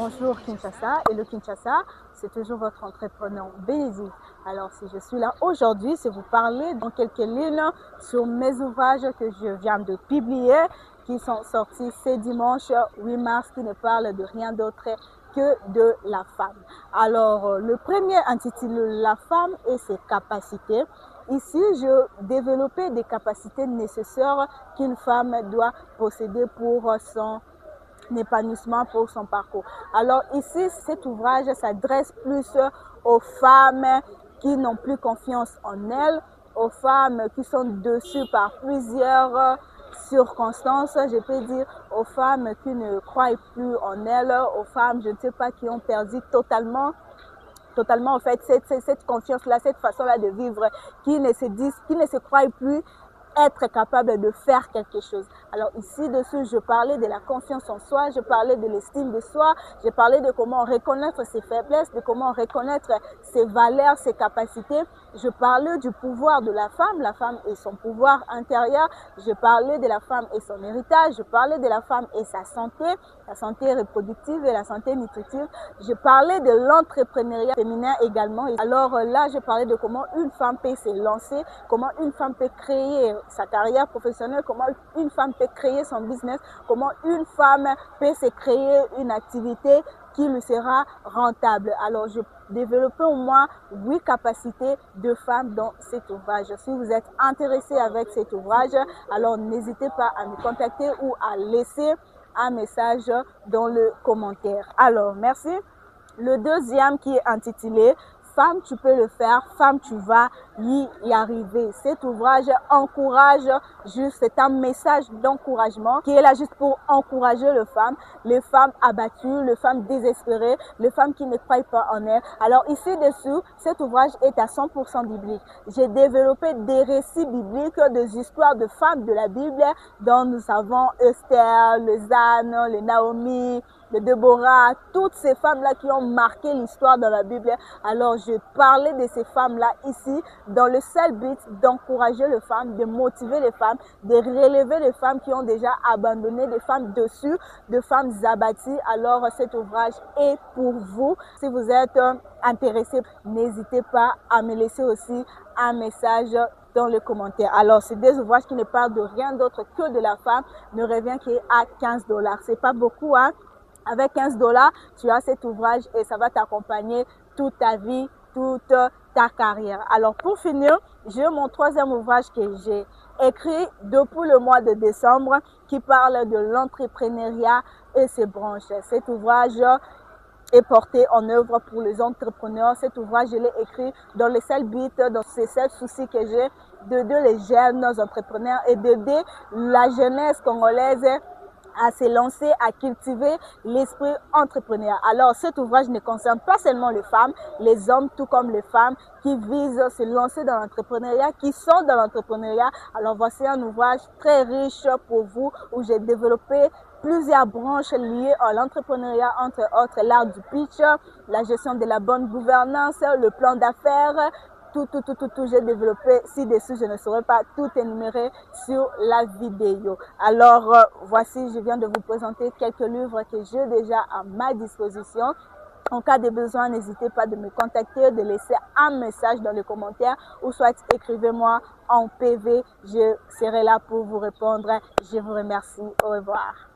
Bonjour Kinshasa, et le Kinshasa, c'est toujours votre entrepreneur Bénédicte. Alors si je suis là aujourd'hui, c'est vous parler dans quelques lignes sur mes ouvrages que je viens de publier, qui sont sortis ce dimanche 8 mars, qui ne parlent de rien d'autre que de la femme. Alors le premier intitulé La femme et ses capacités. Ici, je développais des capacités nécessaires qu'une femme doit posséder pour son épanouissement, pour son parcours. Alors ici, cet ouvrage s'adresse plus aux femmes qui n'ont plus confiance en elles, aux femmes qui sont déçues par plusieurs circonstances, je peux dire aux femmes qui ne croient plus en elles, aux femmes, je ne sais pas, qui ont perdu totalement en fait cette confiance-là, cette façon-là de vivre, qui ne se croient plus être capable de faire quelque chose. Alors ici dessus, je parlais de la confiance en soi, je parlais de l'estime de soi, je parlais de comment reconnaître ses faiblesses, de comment reconnaître ses valeurs, ses capacités. Je parlais du pouvoir de la femme et son pouvoir intérieur. Je parlais de la femme et son héritage. Je parlais de la femme et sa santé, la santé reproductive et la santé nutritive. Je parlais de l'entrepreneuriat féminin également. Alors là, je parlais de comment une femme peut se lancer, comment une femme peut créer sa carrière professionnelle, comment une femme peut créer son business, comment une femme peut se créer une activité qui lui sera rentable. Alors, je développais au moins 8 capacités de femmes dans cet ouvrage. Si vous êtes intéressé avec cet ouvrage, alors n'hésitez pas à me contacter ou à laisser un message dans le commentaire. Alors, merci. Le deuxième qui est intitulé Femme, tu peux le faire, femme, tu vas y arriver. Cet ouvrage encourage juste, c'est un message d'encouragement qui est là juste pour encourager les femmes abattues, les femmes désespérées, les femmes qui ne croient pas en elles. Alors ici dessous, cet ouvrage est à 100% biblique. J'ai développé des récits bibliques, des histoires de femmes de la Bible, dont nous savons Esther, les Anne, les Naomi, les Déborah, toutes ces femmes-là qui ont marqué l'histoire dans la Bible. Alors, je parlais de ces femmes-là ici dans le seul but d'encourager les femmes, de motiver les femmes, de relever les femmes qui ont déjà abandonné, des femmes dessus, des femmes abattues. Alors, cet ouvrage est pour vous. Si vous êtes intéressé, n'hésitez pas à me laisser aussi un message dans les commentaires. Alors, c'est des ouvrages qui ne parlent de rien d'autre que de la femme, ne revient qu'à 15 $. C'est pas beaucoup, hein? Avec 15 $, tu as cet ouvrage et ça va t'accompagner toute ta vie, toute ta carrière. Alors pour finir, j'ai mon troisième ouvrage que j'ai écrit depuis le mois de décembre qui parle de l'entrepreneuriat et ses branches. Cet ouvrage est porté en œuvre pour les entrepreneurs. Cet ouvrage, je l'ai écrit dans le seul but, dans ces seuls soucis que j'ai, d'aider les jeunes entrepreneurs et d'aider la jeunesse congolaise à se lancer, à cultiver l'esprit entrepreneur. Alors, cet ouvrage ne concerne pas seulement les femmes, les hommes, tout comme les femmes qui visent à se lancer dans l'entrepreneuriat, qui sont dans l'entrepreneuriat. Alors, voici un ouvrage très riche pour vous où j'ai développé plusieurs branches liées à l'entrepreneuriat, entre autres l'art du pitch, la gestion de la bonne gouvernance, le plan d'affaires, tout, j'ai développé ci-dessus, je ne saurais pas tout énumérer sur la vidéo. Alors, voici, je viens de vous présenter quelques livres que j'ai déjà à ma disposition. En cas de besoin, n'hésitez pas de me contacter, de laisser un message dans les commentaires ou soit écrivez-moi en PV, je serai là pour vous répondre. Je vous remercie, au revoir.